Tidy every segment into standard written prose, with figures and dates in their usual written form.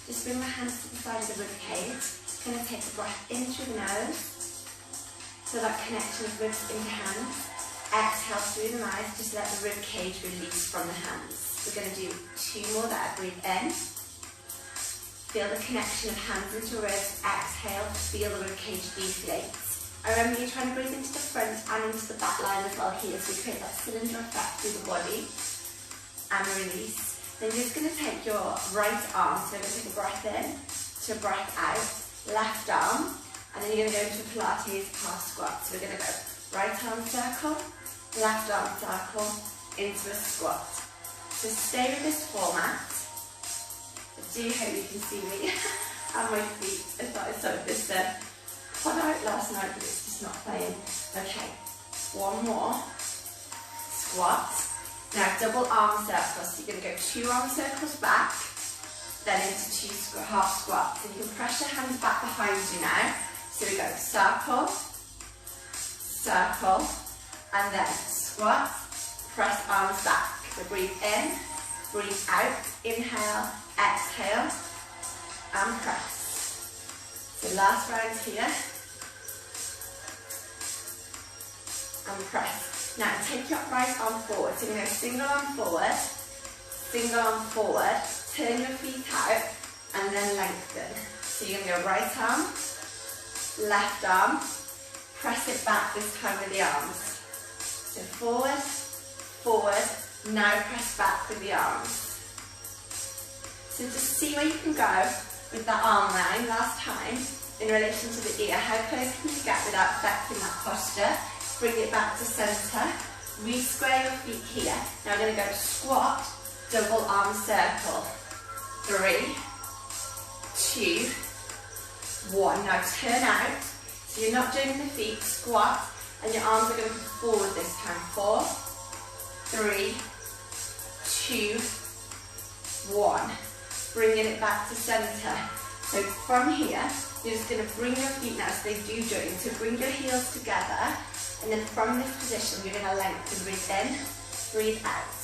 Just bring my hands to the side of the rib cage. Going to take a breath in through the nose. So that connection of ribs into hands. Exhale through the mouth, just let the rib cage release from the hands. We're going to do 2 more there. Breathe in. Feel the connection of hands into ribs. Exhale, feel the rib cage deflate. Remember, you're trying to breathe into the front and into the back line as well here, so you create that cylinder effect through the body. And release. Then you're just going to take your right arm, so we're going to take a breath in, to a breath out, left arm, and then you're going to go into a Pilates half squat. So we're going to go right arm circle, left arm circle, into a squat. So stay with this format. I do hope you can see me and my feet. I thought I saw this cut out last night, but it's just not playing. Okay, 1 more. Squat. Now double arm circles. So you're going to go 2 arm circles back, then into 2 half squats. And you can press your hands back behind you now. So we go circle, circle, and then squat, press arms back. So breathe in, breathe out, inhale, exhale, and press. So last round here, and press. Now take your right arm forward. So you're going to go single arm forward, turn your feet out, and then lengthen. So you're going to go right arm, left arm, press it back this time with the arms. So forward, forward, now press back with the arms. So just see where you can go with that arm line last time in relation to the ear. How close can you get without affecting that posture? Bring it back to centre. Re-square your feet here. Now we're going to go squat, double arm circle. 3, 2, 1. Now turn out. So you're not doing the feet, squat, and your arms are going to come forward this time. 4, 3, 2, 1. Bringing it back to centre. So from here, you're just going to bring your feet now, so they do join. So bring your heels together, and then from this position, you're going to lengthen. Breathe in, breathe out.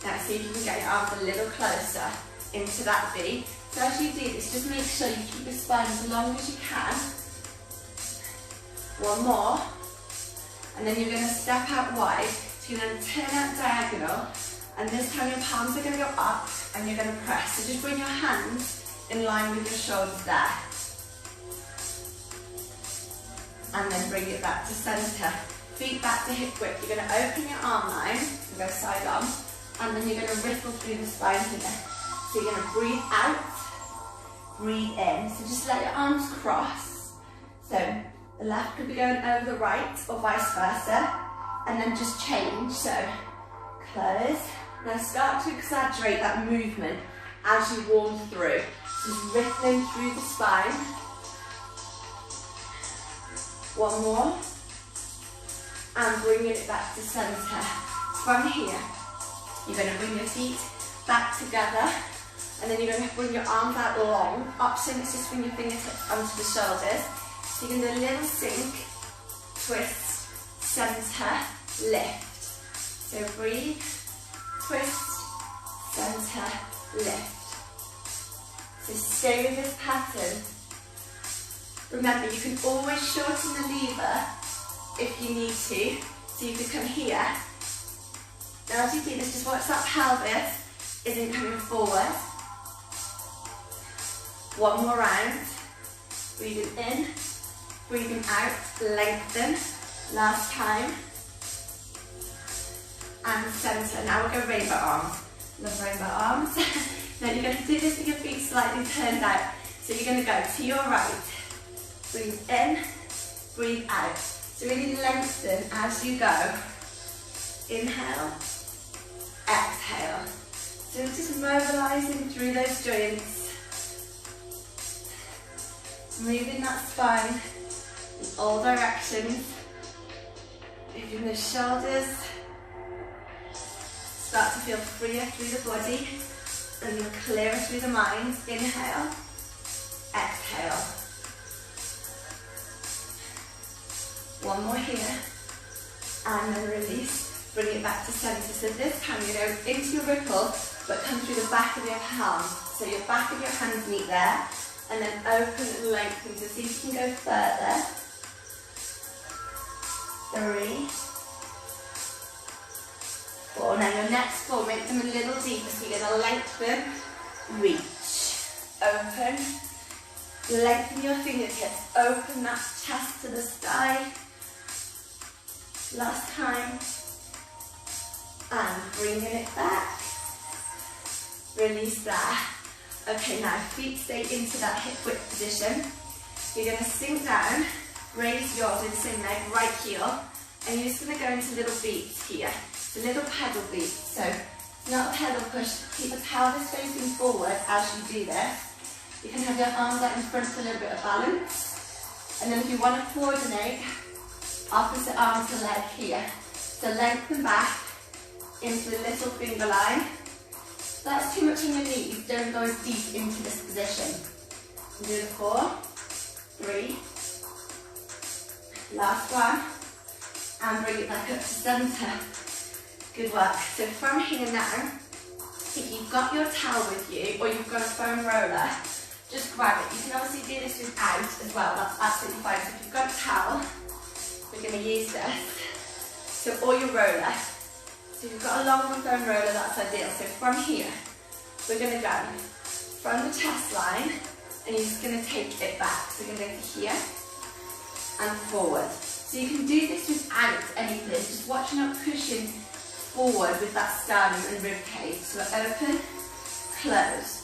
Now see if you can get your arms a little closer into that V. So as you do this, just make sure you keep your spine as long as you can. 1 more, and then you're going to step out wide. So you're going to turn out diagonal, and this time your palms are going to go up, and you're going to press. So just bring your hands in line with your shoulders there. And then bring it back to centre. Feet back to hip width. You're going to open your arm line and go side on, and then you're going to ripple through the spine here. So you're going to breathe out, breathe in. So just let your arms cross. So the left could be going over the right or vice versa, and then just change. So close. Now start to exaggerate that movement as you warm through. Just rippling through the spine. 1 more, and bringing it back to centre. From here, you're going to bring your feet back together, and then you're going to bring your arms out long. Option is just bring your fingertips onto the shoulders. So you can do a little sink, twist, centre, lift. So breathe, twist, centre, lift. So stay with this pattern. Remember, you can always shorten the lever if you need to. So you could come here. Now as you do this, just watch that pelvis isn't coming forward. 1 more round. Breathing in, breathing out, lengthen. Last time. And centre. Now we'll go rainbow arms. Love rainbow arms. Now you're going to do this with your feet slightly turned out. So you're going to go to your right. Breathe in, breathe out. So really lengthen as you go. Inhale, exhale. So just mobilising through those joints. Moving that spine in all directions. Moving the shoulders. Start to feel freer through the body and clearer through the mind. Inhale, exhale. 1 more here, and then release, bring it back to centre. So this time you go into your ripple, but come through the back of your palm. So your back of your hands meet there, and then open and lengthen to see if you can go further. 3, 4. Now your next 4, make them a little deeper, so you're going to lengthen, reach, open, lengthen your fingertips, open that chest to the sky. Last time, and bringing it back, release there. Okay, now feet stay into that hip width position. You're going to sink down, raise yours with the same leg, right heel, and you're just going to go into little beats here. It's a little pedal beat, so it's not a pedal push. Keep the pelvis facing forward as you do this. You can have your arms out in front for a little bit of balance, and then if you want to coordinate, opposite arm to leg here. So lengthen back into the little finger line. If that's too much on your knees, don't go as deep into this position. Do the 4, 3, last one, and bring it back up to centre. Good work. So from here now, if you've got your towel with you, or you've got a foam roller, just grab it. You can obviously do this without as well, that's absolutely fine. So if you've got a towel, we're going to use this. So, or your roller. So if you've got a longer foam roller, that's ideal. So from here, we're going to go from the chest line, and you're just going to take it back. So we're going to go to here and forward. So you can do this without anything, just watch you're not pushing forward with that sternum and rib cage. So open, close,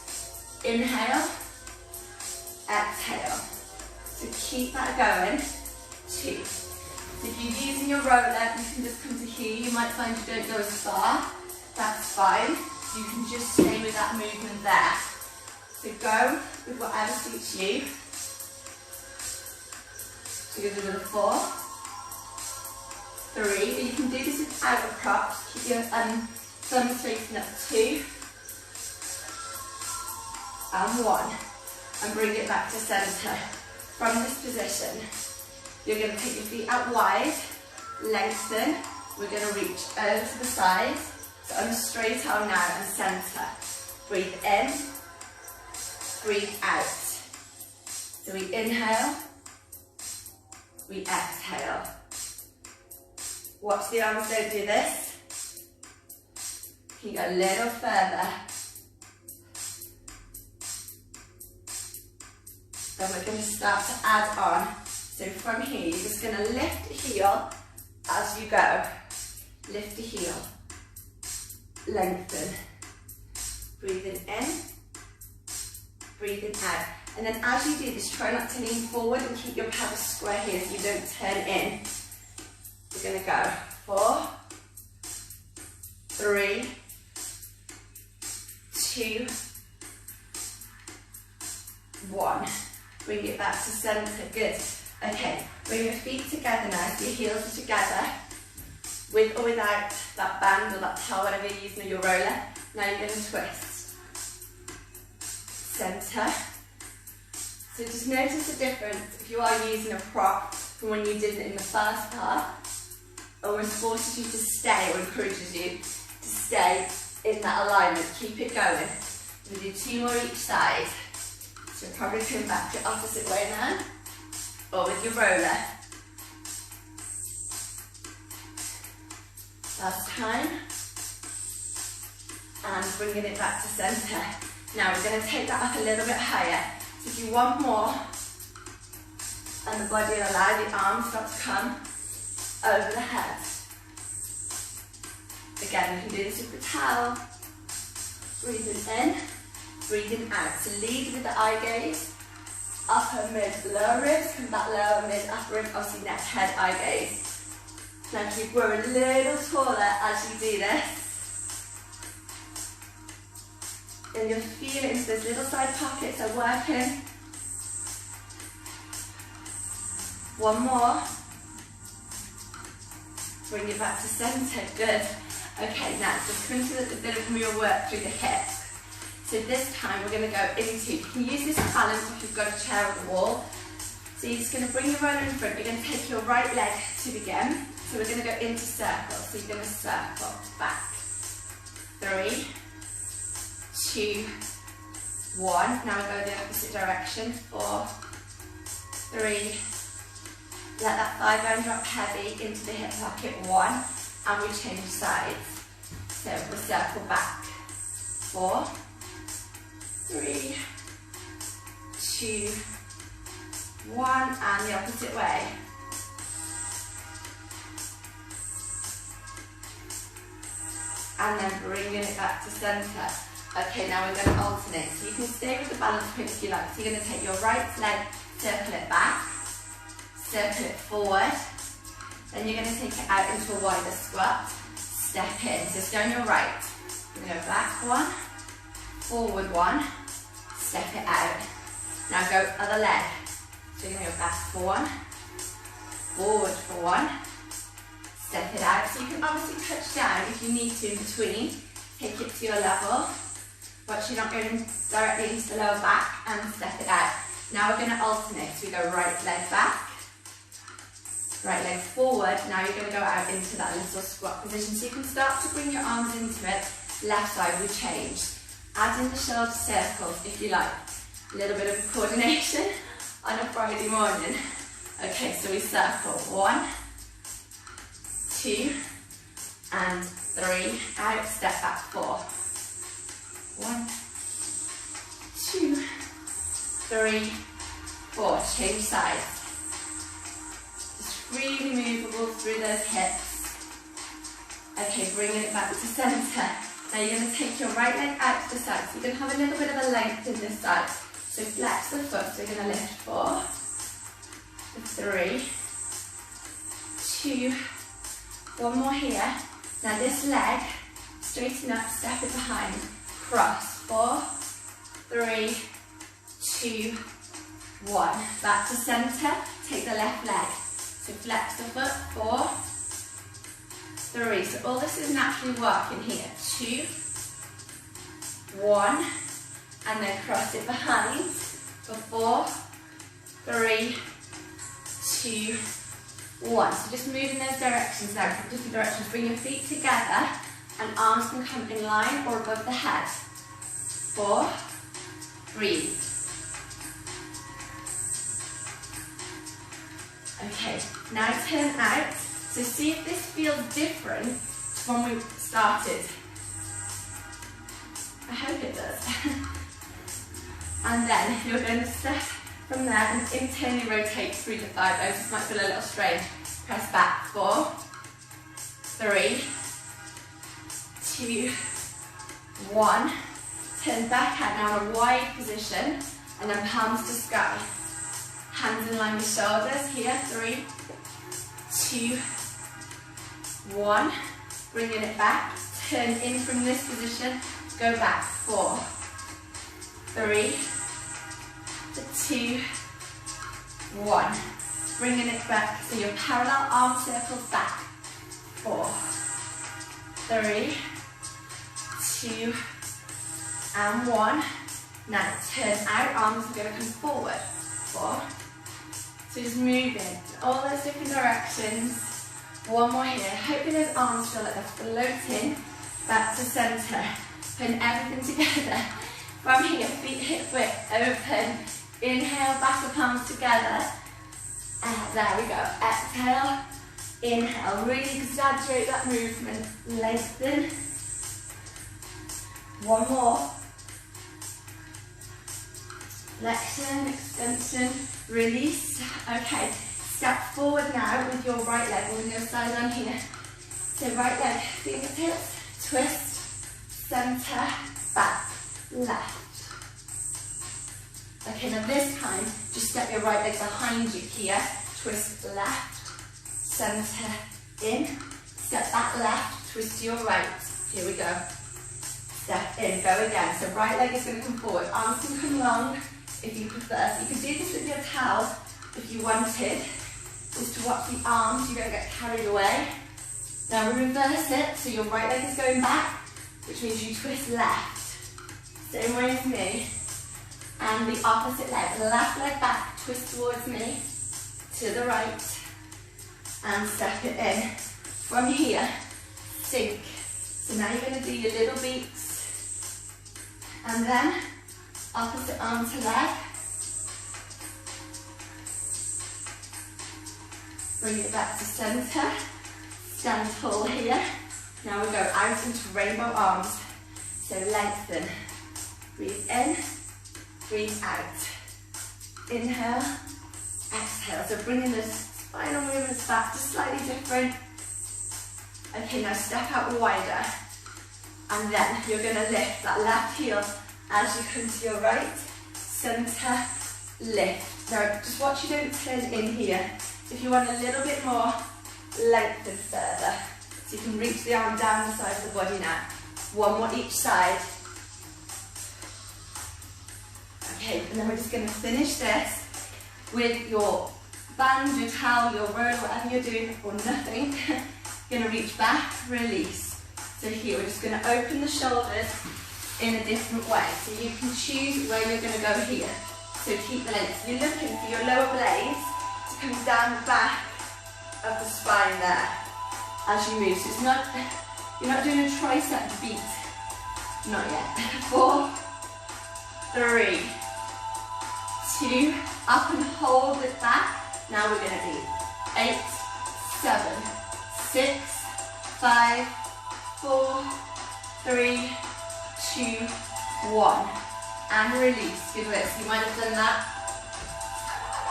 inhale, exhale. So keep that going. 2. If you're using your roller, you can just come to here. You might find you don't go as far. That's fine. You can just stay with that movement there. So go with whatever suits you. So you're going to do the 4, 3. But you can do this without a prop. Keep your thumbs facing up. 2 and 1. And bring it back to centre. From this position, you're going to take your feet out wide, lengthen. We're going to reach over to the side. So on a straight arm now and centre. Breathe in, breathe out. So we inhale, we exhale. Watch the arms, don't do this. Can you go a little further? Then we're going to start to add on. So from here, you're just going to lift the heel as you go. Lift the heel. Lengthen. Breathing in. Breathing out. And then as you do this, try not to lean forward and keep your pelvis square here so you don't turn in. We're going to go 4, 3, 2, 1. Bring it back to centre. Good. Okay, bring your feet together now, so your heels are together, with or without that band or that towel, whatever you're using, or your roller. Now you're going to twist. Centre. So just notice the difference if you are using a prop from when you did it in the first part, or it forces you to stay, or encourages you to stay in that alignment. Keep it going. We'll do 2 more each side. So probably come back the opposite way now. Or with your roller. Last time. And bringing it back to centre. Now we're going to take that up a little bit higher. So if you want more, and the body will allow the arms start to come over the head. Again, we can do this with the towel. Breathing in, breathing out. So lead with the eye gaze. Upper, mid, lower ribs, come back lower, mid, upper ribs, obviously next head, eye gaze. Now keep growing a little taller as you do this. And you'll feel into those little side pockets are working. 1 more. Bring it back to centre, good. Okay, now just come to a bit of real work through the hips. So this time we're going to go into, you can use this to balance if you've got a chair or the wall. So you're just going to bring your roller in front, you're going to take your right leg to begin. So we're going to go into circles, so you're going to circle, back. 3, 2, 1. Now we go the opposite direction. 4, 3. Let that thigh bone drop heavy into the hip pocket. 1. And we change sides. So we'll circle back. 4, 3, 2, 1. And the opposite way. And then bringing it back to centre. Okay, now we're going to alternate. So you can stay with the balance point if you like. So you're going to take your right leg, circle it back, circle it forward. Then you're going to take it out into a wider squat. Step in. So stay on your right. You're going to go back 1, forward 1, step it out. Now go other leg. So you're going to go back for 1, forward for 1. Step it out. So you can obviously touch down if you need to in between. Take it to your level. Watch you're not going directly into the lower back and step it out. Now we're going to alternate. So we go right leg back, right leg forward. Now you're going to go out into that little squat position. So you can start to bring your arms into it. Left side we change. Add in the shoulder circles if you like. A little bit of coordination on a Friday morning. Okay, so we circle 1, 2, and 3, out, step back 4. 1, 2, 3, 4, change sides. Just freely movable through those hips. Okay, bringing it back to centre. Now you're going to take your right leg out to the side. So you're going to have a little bit of a length in this side. So flex the foot, so you're going to lift 4, 3, 2, 1 more here. Now this leg, straighten up, step it behind, cross, 4, 3, 2, 1. Back to centre, take the left leg. So flex the foot, 4, 3. So all this is naturally working here. 2, 1, and then cross it behind for 4, 3, 2, 1. So just move in those directions now, from different directions. Bring your feet together and arms can come in line or above the head. 4, breathe. Okay, now turn out. So see if this feels different to when we started. I hope it does. And then you're going to step from there and internally rotate through the thigh bones. This might feel a little strange. Press back, 4, 3, 2, 1. Turn back out now in a wide position and then palms to sky. Hands in line with shoulders here, 3, 2, 1. Bringing it back. Turn in from this position. Go back, 4, 3, 2, 1. Bringing it back, so your parallel arm circles back. 4, 3, 2, and 1. Now turn out, arms are going to come forward. 4. So just moving in all those different directions. 1 more here. Hoping those arms feel like they're floating back to centre. Putting everything together. From here, feet hip width, open. Inhale, back the palms together. There we go. Exhale, inhale. Really exaggerate that movement. Lengthen. 1 more. Flexion, extension, release. Okay, step forward now with your right leg. We're on your side on here. So right leg, fingertips, twist, centre, back, left. Okay, now this time, just step your right leg behind you here. Twist left, centre, in. Step back left, twist to your right. Here we go. Step in, go again. So right leg is going to come forward. Arms can come long if you prefer. So you can do this with your towel if you wanted. Just to watch the arms, you don't get carried away. Now we reverse it, so your right leg is going back, which means you twist left. Same way as me. And the opposite leg, the left leg back, twist towards me, to the right, and step it in. From here, sink. So now you're going to do your little beats, and then Opposite arm to leg. Bring it back to center. Stand tall here. Now we go out into rainbow arms. So lengthen. Breathe in, breathe out. Inhale, exhale. So bringing the spinal movements back, just slightly different. Okay, now step out wider. And then you're going to lift that left heel as you come to your right. Center, lift. Now just watch you don't turn in here. If you want a little bit more, lengthen further. So you can reach the arm down the side of the body now. One more each side. Okay, and then we're just going to finish this with your band, your towel, your roll, whatever you're doing, or nothing. You're going to reach back, release. So here, we're just going to open the shoulders in a different way. So you can choose where you're going to go here. So keep the length. You're looking for your lower blades to come down the back of the spine there as you move. So it's not, you're not doing a tricep beat. Not yet. 4, 3, 2, up and hold it back. Now we're going to do 8, 7, 6, 5, 4, 3, 2, 1. And release. Good work. So you might have done that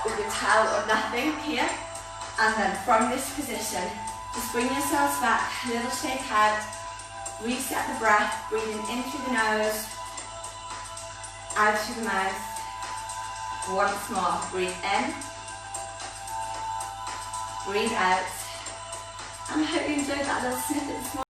with your towel or nothing here. And then from this position, just bring yourselves back, a little shake out, reset the breath, breathing in through the nose, out through the mouth. Once more, breathe in, breathe out. And I hope you enjoyed that little snippet this morning.